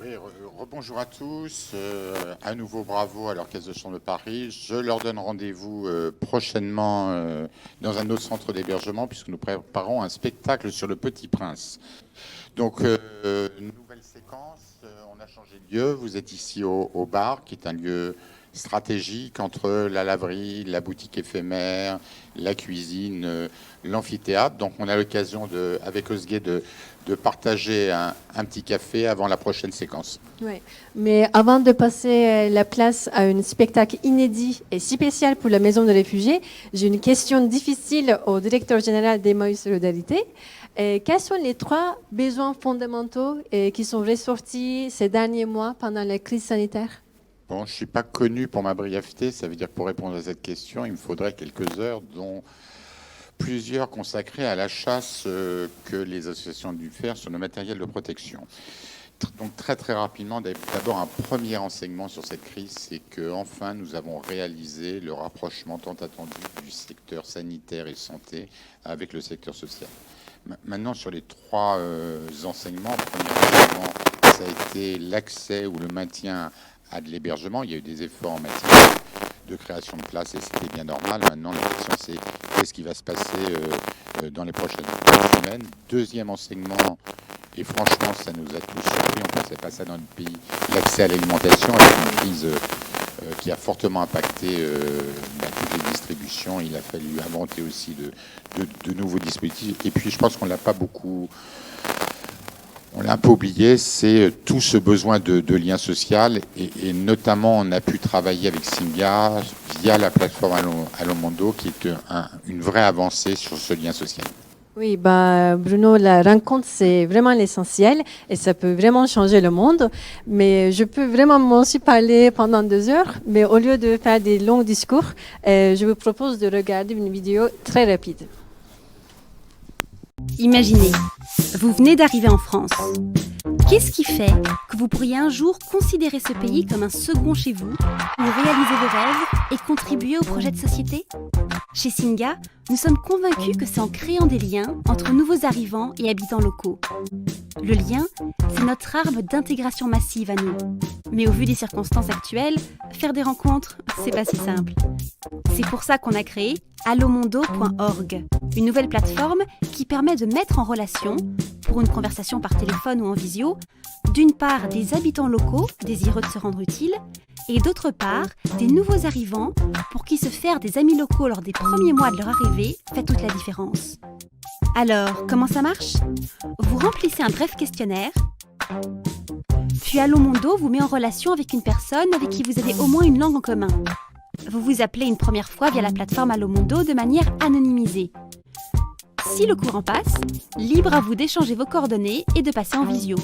Oui, rebonjour à tous. À nouveau, bravo à l'Orchestre de Chant de Paris. Je leur donne rendez-vous prochainement dans un autre centre d'hébergement puisque nous préparons un spectacle sur le Petit Prince. Donc, nouvelle séquence. On a changé de lieu. Vous êtes ici au bar, qui est un lieu stratégique entre la laverie, la boutique éphémère, la cuisine, l'amphithéâtre. Donc, on a l'occasion, avec Osguet, de partager un petit café avant la prochaine séquence. Oui, mais avant de passer la place à un spectacle inédit et spécial pour la Maison de réfugiés, j'ai une question difficile au directeur général d'Emmaüs Solidarité. Quels sont les 3 besoins fondamentaux qui sont ressortis ces derniers mois pendant la crise sanitaire? Bon, je ne suis pas connu pour ma brièveté. Ça veut dire que pour répondre à cette question, il me faudrait quelques heures, dont plusieurs consacrées à la chasse que les associations ont dû faire sur le matériel de protection. Donc très très rapidement, d'abord un premier enseignement sur cette crise, c'est qu'enfin nous avons réalisé le rapprochement tant attendu du secteur sanitaire et santé avec le secteur social. Maintenant, sur les 3 enseignements, le premier enseignement, ça a été l'accès ou le maintien à de l'hébergement. Il y a eu des efforts en matière de création de places et c'était bien normal. Maintenant, la question, c'est qu'est-ce qui va se passer dans les prochaines semaines. Deuxième enseignement, et franchement, ça nous a tous surpris, on ne pensait pas ça dans notre pays, l'accès à l'alimentation avec une crise qui a fortement impacté toutes les distributions. Il a fallu inventer aussi de nouveaux dispositifs. Et puis, je pense qu'on l'a pas beaucoup... On l'a un peu oublié, c'est tout ce besoin de lien social et notamment on a pu travailler avec Singa via la plateforme Allo Mondo qui est une vraie avancée sur ce lien social. Oui, Bruno, la rencontre, c'est vraiment l'essentiel et ça peut vraiment changer le monde. Mais je peux vraiment moi aussi parler pendant 2 heures, mais au lieu de faire des longs discours, je vous propose de regarder une vidéo très rapide. Imaginez, vous venez d'arriver en France. Qu'est-ce qui fait que vous pourriez un jour considérer ce pays comme un second chez vous, ou réaliser vos rêves et contribuer au projet de société ? Chez Singa, nous sommes convaincus que c'est en créant des liens entre nouveaux arrivants et habitants locaux. Le lien, c'est notre arme d'intégration massive à nous. Mais au vu des circonstances actuelles, faire des rencontres, c'est pas si simple. C'est pour ça qu'on a créé allomondo.org, une nouvelle plateforme qui permet de mettre en relation, pour une conversation par téléphone ou en visio, d'une part des habitants locaux désireux de se rendre utiles, et d'autre part des nouveaux arrivants pour qui se faire des amis locaux lors des premiers mois de leur arrivée fait toute la différence. Alors, comment ça marche ? Vous remplissez un bref questionnaire, puis Allo Mondo vous met en relation avec une personne avec qui vous avez au moins une langue en commun. Vous vous appelez une première fois via la plateforme Allo Mondo de manière anonymisée. Si le courant passe, libre à vous d'échanger vos coordonnées et de passer en visio.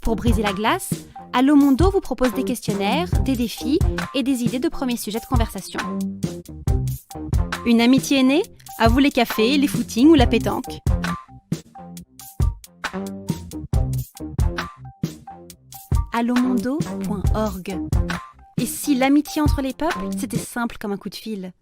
Pour briser la glace, Allo Mondo vous propose des questionnaires, des défis et des idées de premiers sujets de conversation. Une amitié est née ? À vous les cafés, les footings ou la pétanque. allomondo.org. Et si l'amitié entre les peuples, c'était simple comme un coup de fil ?